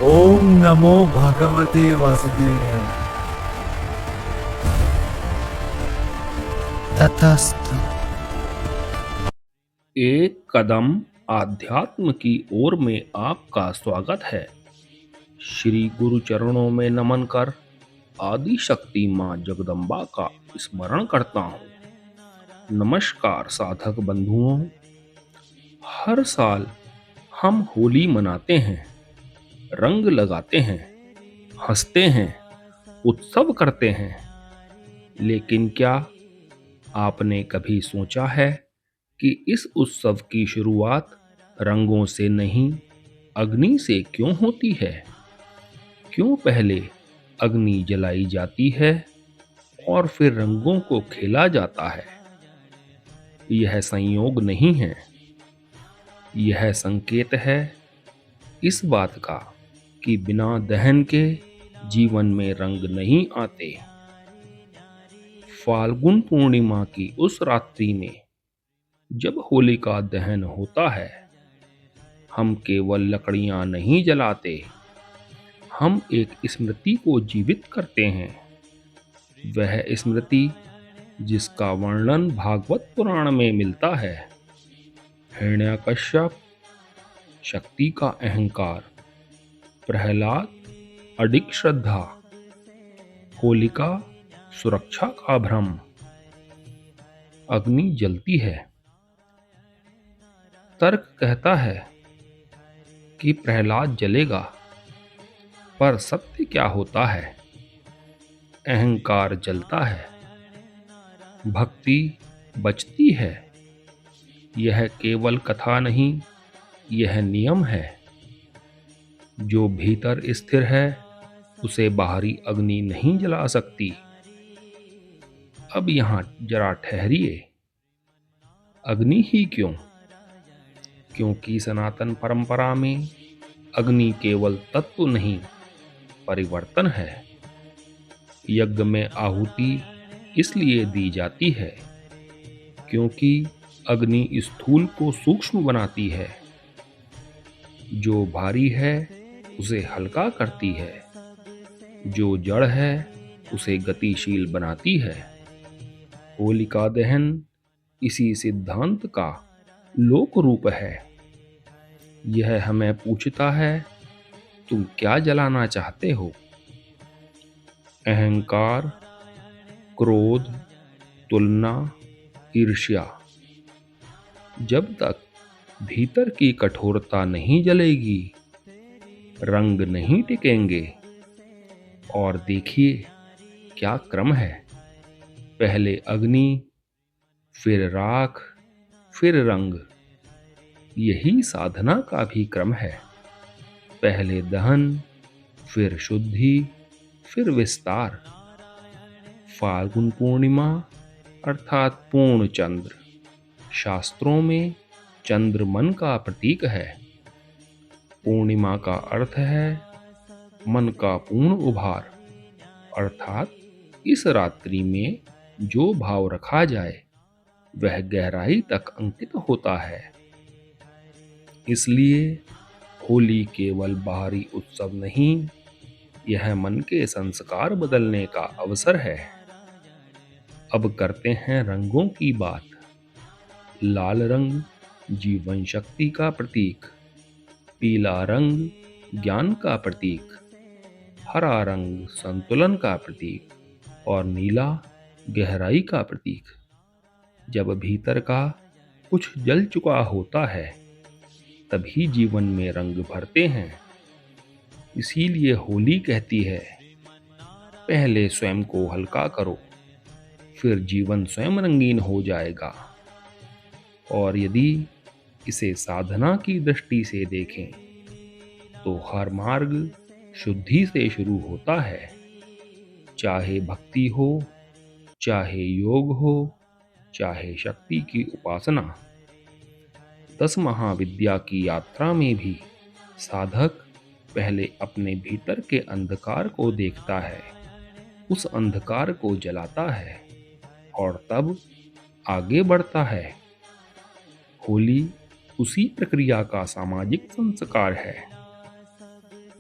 ओम नमो भगवते वासुदेवाय। तथास्तु। एक कदम आध्यात्म की ओर में आपका स्वागत है। श्री गुरु चरणों में नमन कर आदि शक्ति मां जगदम्बा का स्मरण करता हूँ। नमस्कार साधक बंधुओं। हर साल हम होली मनाते हैं, रंग लगाते हैं, हंसते हैं, उत्सव करते हैं। लेकिन क्या आपने कभी सोचा है कि इस उत्सव की शुरुआत रंगों से नहीं, अग्नि से क्यों होती है? क्यों पहले अग्नि जलाई जाती है और फिर रंगों को खेला जाता है? यह संयोग नहीं है, यह संकेत है इस बात का कि बिना दहन के जीवन में रंग नहीं आते। फाल्गुन पूर्णिमा की उस रात्रि में जब होली का दहन होता है, हम केवल लकड़ियां नहीं जलाते, हम एक स्मृति को जीवित करते हैं। वह स्मृति जिसका वर्णन भागवत पुराण में मिलता है। हिरण्यकश्यप, शक्ति का अहंकार, प्रहलाद, अडिग श्रद्धा, होलिका, सुरक्षा का भ्रम। अग्नि जलती है। तर्क कहता है कि प्रहलाद जलेगा, पर सत्य क्या होता है? अहंकार जलता है, भक्ति बचती है। यह केवल कथा नहीं, यह नियम है। जो भीतर स्थिर है उसे बाहरी अग्नि नहीं जला सकती। अब यहाँ जरा ठहरिए। अग्नि ही क्यों? क्योंकि सनातन परंपरा में अग्नि केवल तत्व नहीं, परिवर्तन है। यज्ञ में आहुति इसलिए दी जाती है क्योंकि अग्नि स्थूल को सूक्ष्म बनाती है, जो भारी है उसे हल्का करती है, जो जड़ है उसे गतिशील बनाती है। होलिका दहन इसी सिद्धांत का लोक रूप है। यह हमें पूछता है, तुम क्या जलाना चाहते हो? अहंकार, क्रोध, तुलना, ईर्ष्या। जब तक भीतर की कठोरता नहीं जलेगी, रंग नहीं टिकेंगे। और देखिए क्या क्रम है। पहले अग्नि, फिर राख, फिर रंग। यही साधना का भी क्रम है। पहले दहन, फिर शुद्धि, फिर विस्तार। फाल्गुन पूर्णिमा अर्थात पूर्ण चंद्र। शास्त्रों में चंद्र मन का प्रतीक है। पूर्णिमा का अर्थ है मन का पूर्ण उभार, अर्थात इस रात्रि में जो भाव रखा जाए वह गहराई तक अंकित होता है। इसलिए होली केवल बाहरी उत्सव नहीं, यह मन के संस्कार बदलने का अवसर है। अब करते हैं रंगों की बात। लाल रंग जीवन शक्ति का प्रतीक, पीला रंग ज्ञान का प्रतीक, हरा रंग संतुलन का प्रतीक और नीला गहराई का प्रतीक। जब भीतर का कुछ जल चुका होता है तभी जीवन में रंग भरते हैं। इसीलिए होली कहती है, पहले स्वयं को हल्का करो, फिर जीवन स्वयं रंगीन हो जाएगा। और यदि इसे साधना की दृष्टि से देखें तो हर मार्ग शुद्धि से शुरू होता है। चाहे भक्ति हो, चाहे योग हो, चाहे शक्ति की उपासना। 10 महाविद्या की यात्रा में भी साधक पहले अपने भीतर के अंधकार को देखता है, उस अंधकार को जलाता है और तब आगे बढ़ता है। होली उसी प्रक्रिया का सामाजिक संस्कार है।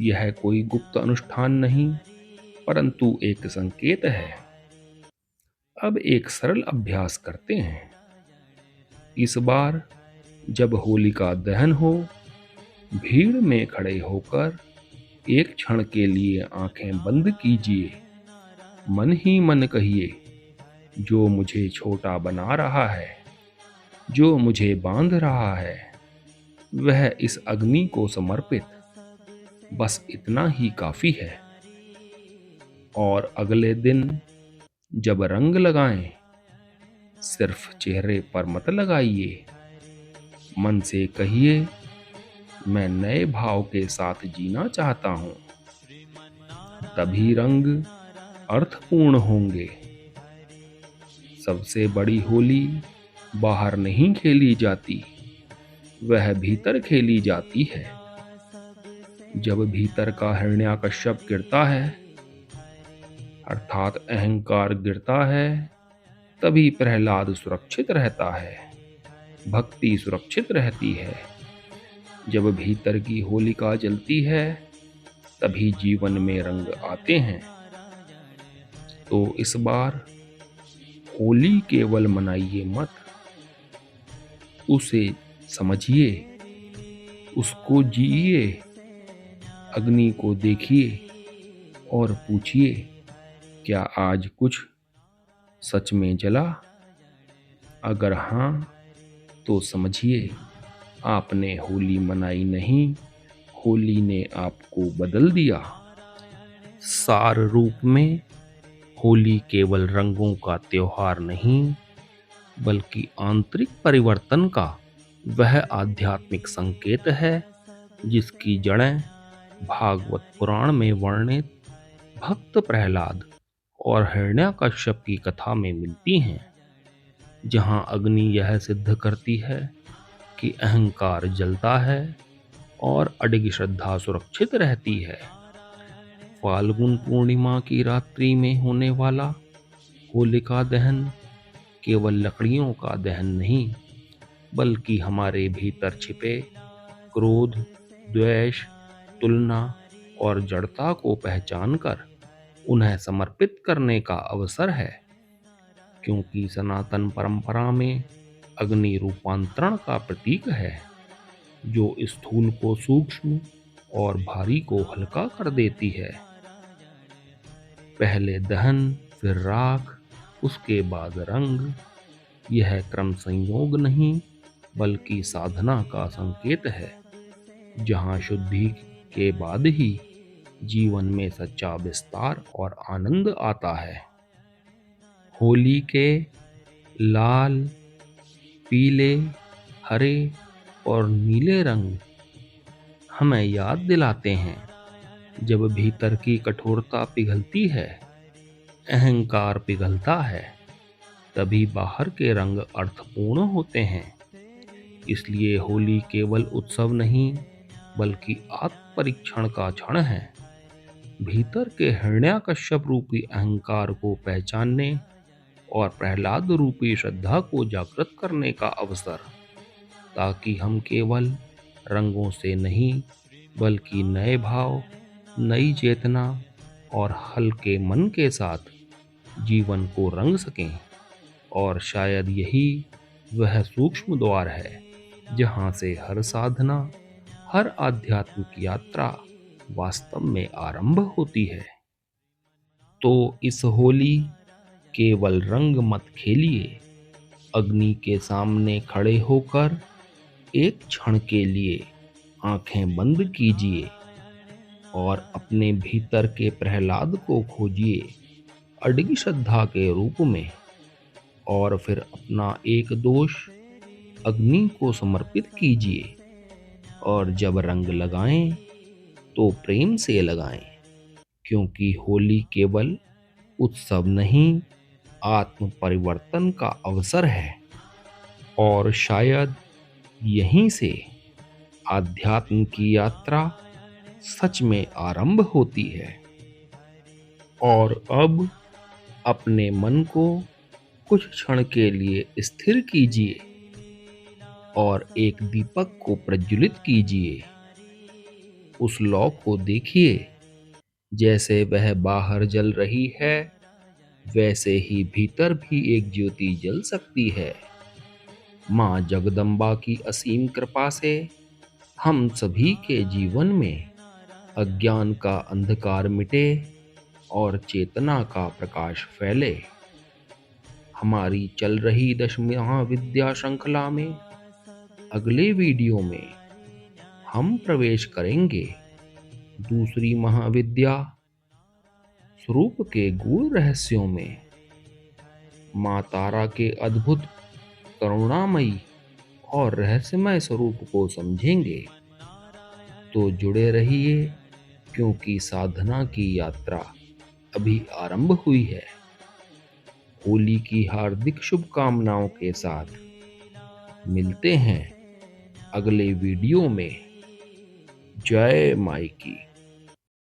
यह कोई गुप्त अनुष्ठान नहीं, परंतु एक संकेत है। अब एक सरल अभ्यास करते हैं। इस बार जब होलिका दहन हो, भीड़ में खड़े होकर एक क्षण के लिए आंखें बंद कीजिए। मन ही मन कहिए, जो मुझे छोटा बना रहा है, जो मुझे बांध रहा है, वह इस अग्नि को समर्पित। बस इतना ही काफी है। और अगले दिन जब रंग लगाएं, सिर्फ चेहरे पर मत लगाइए। मन से कहिए, मैं नए भाव के साथ जीना चाहता हूं। तभी रंग अर्थपूर्ण होंगे। सबसे बड़ी होली बाहर नहीं खेली जाती, वह भीतर खेली जाती है। जब भीतर का हिरण्याकश्यप गिरता है, अर्थात अहंकार गिरता है, तभी प्रहलाद सुरक्षित रहता है, भक्ति सुरक्षित रहती है। जब भीतर की होलिका जलती है, तभी जीवन में रंग आते हैं। तो इस बार होली केवल मनाइए मत, उसे समझिए, उसको जिए। अग्नि को देखिए और पूछिए, क्या आज कुछ सच में जला? अगर हां, तो समझिए, आपने होली मनाई नहीं, होली ने आपको बदल दिया। सार रूप में होली केवल रंगों का त्योहार नहीं, बल्कि आंतरिक परिवर्तन का वह आध्यात्मिक संकेत है जिसकी जड़ें भागवत पुराण में वर्णित भक्त प्रहलाद और हिरण्याकश्यप की कथा में मिलती हैं, जहां अग्नि यह सिद्ध करती है कि अहंकार जलता है और अडिग श्रद्धा सुरक्षित रहती है। फाल्गुन पूर्णिमा की रात्रि में होने वाला होलिका दहन केवल लकड़ियों का दहन नहीं, बल्कि हमारे भीतर छिपे क्रोध, द्वेष, तुलना और जड़ता को पहचानकर उन्हें समर्पित करने का अवसर है। क्योंकि सनातन परंपरा में अग्नि रूपांतरण का प्रतीक है, जो स्थूल को सूक्ष्म और भारी को हल्का कर देती है। पहले दहन, फिर राख, उसके बाद रंग। यह क्रम संयोग नहीं, बल्कि साधना का संकेत है, जहां शुद्धि के बाद ही जीवन में सच्चा विस्तार और आनंद आता है। होली के लाल, पीले, हरे और नीले रंग हमें याद दिलाते हैं, जब भीतर की कठोरता पिघलती है, अहंकार पिघलता है, तभी बाहर के रंग अर्थपूर्ण होते हैं। इसलिए होली केवल उत्सव नहीं, बल्कि आत्म परीक्षण का क्षण है। भीतर के हिरण्याकश्यप रूपी अहंकार को पहचानने और प्रहलाद रूपी श्रद्धा को जागृत करने का अवसर, ताकि हम केवल रंगों से नहीं, बल्कि नए भाव, नई चेतना और हल्के मन के साथ जीवन को रंग सकें। और शायद यही वह सूक्ष्म द्वार है, जहां से हर साधना, हर आध्यात्मिक यात्रा वास्तव में आरंभ होती है। तो इस होली केवल रंग मत खेलिए, अग्नि के सामने खड़े होकर एक क्षण के लिए आंखें बंद कीजिए और अपने भीतर के प्रहलाद को खोजिए अडिग श्रद्धा के रूप में, और फिर अपना एक दोष अग्नि को समर्पित कीजिए। और जब रंग लगाएं, तो प्रेम से लगाएं, क्योंकि होली केवल उत्सव नहीं, आत्म परिवर्तन का अवसर है। और शायद यहीं से आध्यात्म की यात्रा सच में आरंभ होती है। और अब अपने मन को कुछ क्षण के लिए स्थिर कीजिए और एक दीपक को प्रज्वलित कीजिए। उस लौ को देखिए, जैसे वह बाहर जल रही है, वैसे ही भीतर भी एक ज्योति जल सकती है। माँ जगदम्बा की असीम कृपा से हम सभी के जीवन में अज्ञान का अंधकार मिटे और चेतना का प्रकाश फैले। हमारी चल रही 10 महाविद्या श्रृंखला में अगले वीडियो में हम प्रवेश करेंगे दूसरी महाविद्या स्वरूप के गूढ़ रहस्यों में। माँ तारा के अद्भुत, करुणामयी और रहस्यमय स्वरूप को समझेंगे। तो जुड़े रहिए, क्योंकि साधना की यात्रा अभी आरंभ हुई है। होली की हार्दिक शुभकामनाओं के साथ मिलते हैं अगले वीडियो में। जय माई की।